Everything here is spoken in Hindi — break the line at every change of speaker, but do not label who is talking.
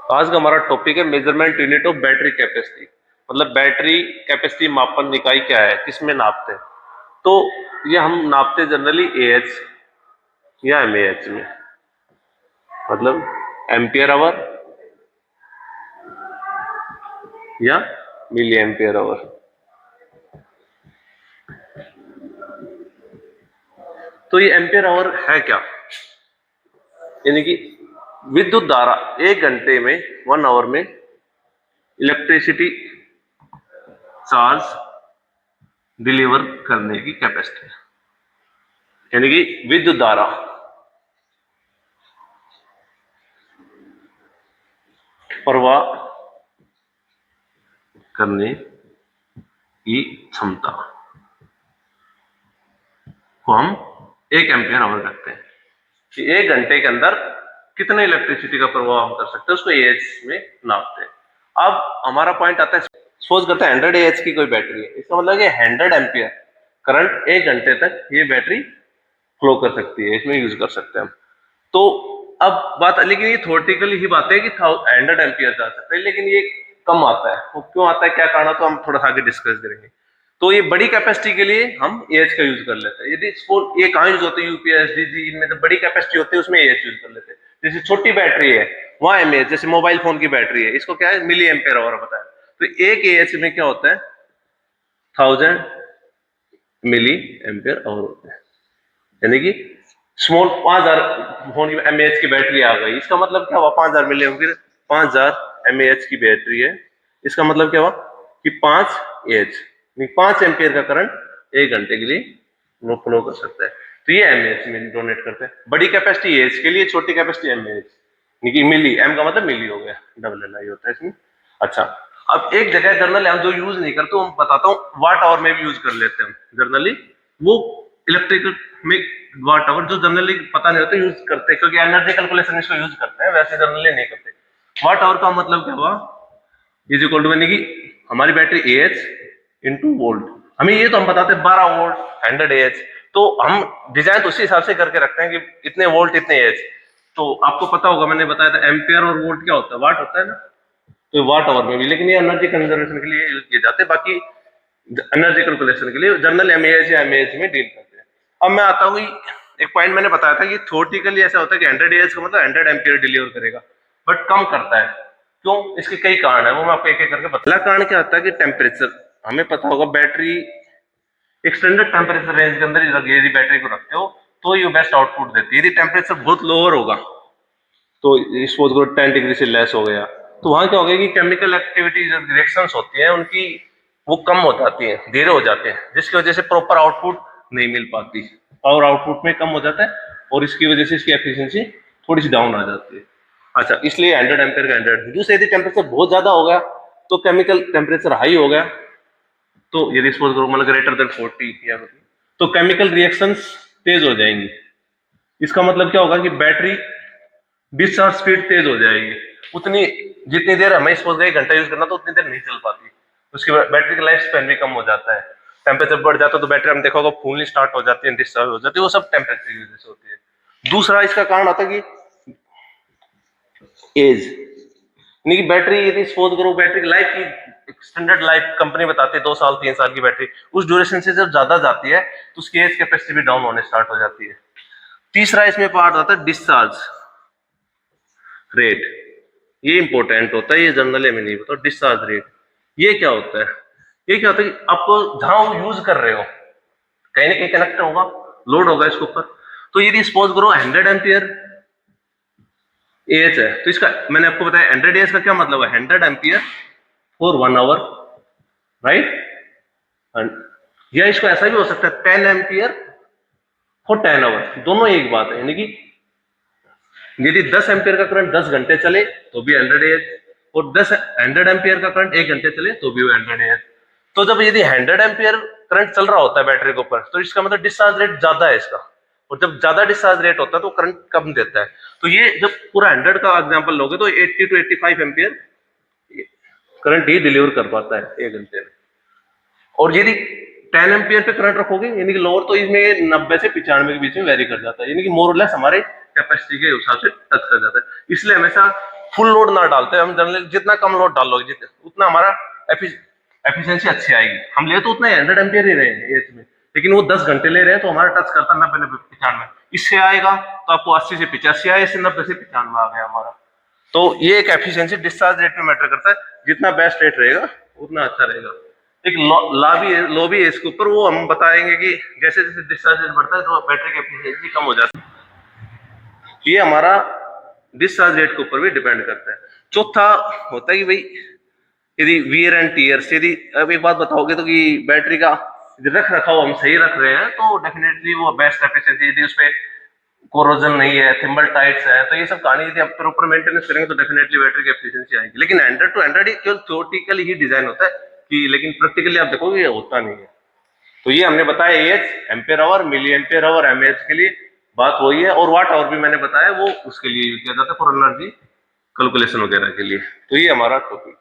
आज का हमारा टॉपिक है measurement unit of battery capacity. मतलब बैटरी कैपेसिटी मापन इकाई क्या है, किसमें नापते हैं। तो ये हम नापते जनरली एएच या एमएएच में, मतलब एम्पियर आवर या मिली एम्पियर आवर। तो ये एम्पियर आवर है क्या, यानी कि विद्युत धारा 1 घंटे में, 1 आवर में इलेक्ट्रिसिटी चार्ज डिलीवर करने की कैपेसिटी है, यानी कि विद्युत धारा प्रवाह करने की क्षमता को हम 1 एम्पियर आवर कहते हैं कि 1 घंटे के अंदर कितने इलेक्ट्रिसिटी का प्रवाह हम कर सकते हैं, उसको एएच में नापते हैं। अब हमारा पॉइंट आता है, सपोज करते हैं 100 एएच की कोई बैटरी है, इसका मतलब ये 100 एम्पियर करंट 1 घंटे तक ये बैटरी फ्लो कर सकती है, इसमें यूज कर सकते हैं हम। तो अब बात, लेकिन ये थ्योरेटिकली ही बात है कि 100 एम्पियर जा सकते हैं, लेकिन ये कम आता है। वो क्यों आता है, क्या कारण है, तो हम थोड़ा सा आगे डिस्कस करेंगे। तो ये बड़ी कैपेसिटी के लिए हम एएच का यूज कर लेते हैं। यदि ये कहाँ यूज होते हैं, यूपीएस डीजी, इनमें तो बड़ी कैपेसिटी होती है, उसमें एएच यूज कर लेते हैं। जैसे छोटी बैटरी है वहां एमएएच, जैसे मोबाइल फोन की बैटरी है, इसको क्या है, मिली एम्पियर आवर बताया। तो एक एएच में क्या होता है, 1000 मिली एम्पियर आवर होते हैं, यानी कि स्मॉल 5000 फोन एमएएच की बैटरी आ गई। इसका मतलब क्या हुआ, 5000 मिली एम्पियर, 5000 एमएएच की बैटरी है। इसका मतलब क्या हुआ कि 5 एच 5 एम्पियर का करंट 1 घंटे के लिए फ्लो कर सकता है। तो ये एमएएच में डोनेट करते हैं। बड़ी कैपेसिटी एच के लिए, छोटी कैपेसिटी एमएएच, मिली, एम का मतलब मिली हो गया, डबल एल आई होता है इसमें। अच्छा, अब एक जगह जर्नल हम जो यूज नहीं करते, मैं बताता हूँ, वाट आवर में भी यूज कर लेते हैं जर्नली। वो इलेक्ट्रिकल में वाट आवर जो जनरली पता नहीं होता यूज करते हैं, क्योंकि एनर्जी कैलकुलेशन इसको यूज करते हैं, वैसे जनरली नहीं करते। वाट आवर का मतलब क्या हुआ, इज इक्वल टू, यानी कि हमारी बैटरी एएच इंटू वोल्ट। हमें ये तो हम बताते हैं 12 वोल्ट 100 एएच, तो हम डिजाइन तो उसी हिसाब से करके रखते हैं कि इतने वोल्ट इतने एएच। तो आपको पता होगा, मैंने बताया था एम्पियर और वोल्ट क्या होता है, वाट होता है ना। तो वाट आवर में भी, लेकिन ये एनर्जी कंजर्वेशन के लिए यूज किए जाते हैं, बाकी एनर्जी कैलकुलेशन के लिए जनरल एमएएच या एमएएच में डील करते हैं। अब मैं आता हूँ, एक पॉइंट मैंने बताया था कि थ्योरेटिकली ऐसा होता है कि 100 एएच का मतलब 100 एम्पियर डिलीवर करेगा, बट कम करता है। क्यों, इसके कई कारण है, वो मैं आपको एक एक करके बता। पहला कारण क्या होता है कि टेम्परेचर। हमें पता होगा बैटरी एक स्टैंडर्ड टेम्परेचर रेंज के अंदर यदि बैटरी को रखते हो तो ये बेस्ट आउटपुट देती है। यदि टेम्परेचर बहुत लोअर होगा, तो सपोज करो 10 डिग्री से लेस हो गया, तो वहां क्या हो गया कि केमिकल एक्टिविटी जो रिएक्शंस होती हैं उनकी वो कम हो जाती है, धीरे हो जाते हैं, जिसकी वजह से प्रॉपर आउटपुट नहीं मिल पाती, पावर आउटपुट में कम हो जाता है, और इसकी वजह से इसकी एफिशिएंसी थोड़ी सी डाउन आ जाती है। अच्छा, इसलिए 100 एम्पियर का 100। दूसरे यदि टेम्परेचर बहुत ज्यादा हो गया, तो केमिकल टेम्परेचर हाई हो गया, तो यदि सपोज करो मतलब ग्रेटर देन 40 या तो केमिकल रिएक्शंस तेज हो जाएंगी। इसका मतलब क्या होगा कि बैटरी डिस्चार्ज स्पीड तेज हो जाएगी, उतनी जितनी देर हमें सपोज 1 घंटा यूज करना, तो उतनी देर नहीं चल पाती, उसकी बैटरी का लाइफ स्पैन भी कम हो जाता है। टेम्परेचर बढ़ जाता है तो बैटरी हम देखा होगा फूलनी स्टार्ट हो जाती है, डिस्चार्ज हो जाती है, वो सब टेम्परेचर की वजह से होती है। दूसरा इसका कारण आता है कि एज, यानी कि बैटरी यदि सपोज करो बैटरी की लाइफ की स्टैंडर्ड लाइफ कंपनी बताती है 2 साल 3 साल की बैटरी, उस ड्यूरेशन से जब ज्यादा जाती है तो उसकी एज कैपेसिटी भी डाउन होने स्टार्ट हो जाती है। तीसरा इसमें पार्ट आता है डिस्चार्ज रेट। ये इंपॉर्टेंट होता है, ये जनरली में नहीं पता। डिस्चार्ज रेट ये क्या होता है, ये क्या होता है कि आपको जहां यूज कर रहे हो कहीं ना कहीं कनेक्ट होगा, लोड होगा इसके ऊपर। तो यदि सपोज करो 100 एम्पियर एएच है, तो इसका मैंने आपको बताया 100 एएच का क्या मतलब है, 100 एम्पियर फॉर 1 आवर, राइट। या इसको ऐसा भी हो सकता है 10 एम्पियर फॉर 10 आवर, दोनों एक बात है। यानी कि यदि 10 एम्पियर का करंट 10 घंटे चले तो भी 100 एएच, और 100 एम्पियर का करंट 1 घंटे चले तो भी 100 एएच। तो जब यदि 100 एम्पियर करंट चल रहा होता है बैटरी के ऊपर, तो इसका मतलब डिस्चार्ज रेट ज्यादा है इसका, और जब ज्यादा डिस्चार्ज रेट होता है तो करंट कम देता है। तो ये जब पूरा 100 का एग्जांपल लोगे तो 80 टू 85 एम्पियर करंट ही डिलीवर कर पाता है 1 घंटे में। और यदि 10 एम्पियर पे करंट रखोगे, यानी कि लोअर, तो इसमें 90 से 95 के बीच में वेरी कर जाता है, यानी कि मोर और लेस हमारे कैपेसिटी के हिसाब से टच कर जाता है। इसलिए हमेशा फुल लोड ना डालते हैं, हम जनरली जितना कम लोड डाल लोगे उतना हमारा एफिशिएंसी अच्छी आएगी। हम ले तो उतना 100 एम्पियर ही रहे हैं एज में, लेकिन वो 10 घंटे ले रहे हैं तो हमारा टच करता 90 95। इससे आएगा तो आपको 80 से 85 आए, इससे 90 से 95 आ गया हमारा। तो ये एक एफिशिएंसी डिस्चार्ज रेट में मैटर करता है, जितना बेस्ट रेट रहेगा उतना अच्छा रहेगा। एक लॉ भी है इसके ऊपर, वो हम बताएंगे कि जैसे जैसे डिस्चार्ज रेट बढ़ता है तो बैटरी की एफिशिएंसी कम हो जाती है। ये हमारा डिस्चार्ज रेट के ऊपर भी डिपेंड करता है। चौथा होता है कि भाई यदि वियर एंड टीयर्स, यदि अब एक बात बताओगे तो कि बैटरी का रख रखाव हम सही रख रहे हैं तो डेफिनेटली वो बेस्ट एफिशिएंसी, यदि उसमें कोरोजन नहीं है, थिम्बल टाइट्स है, तो ये सब कहानी यदि आप प्रॉपर मेंटेनेंस करेंगे तो डेफिनेटली बैटरी की एफिशिएंसी आएगी। लेकिन 100 to 100 केवल थ्योरेटिकली ही डिजाइन होता है कि, लेकिन प्रैक्टिकली आप देखोगे ये होता नहीं है। तो ये हमने बताया AH, ampere hour, milli ampere hour, mAh के लिए बात वही है, और वाट आवर भी मैंने बताया वो उसके लिए यूज किया जाता है फॉर एनर्जी कैलकुलेशन वगैरह के लिए। तो ये हमारा टॉपिक।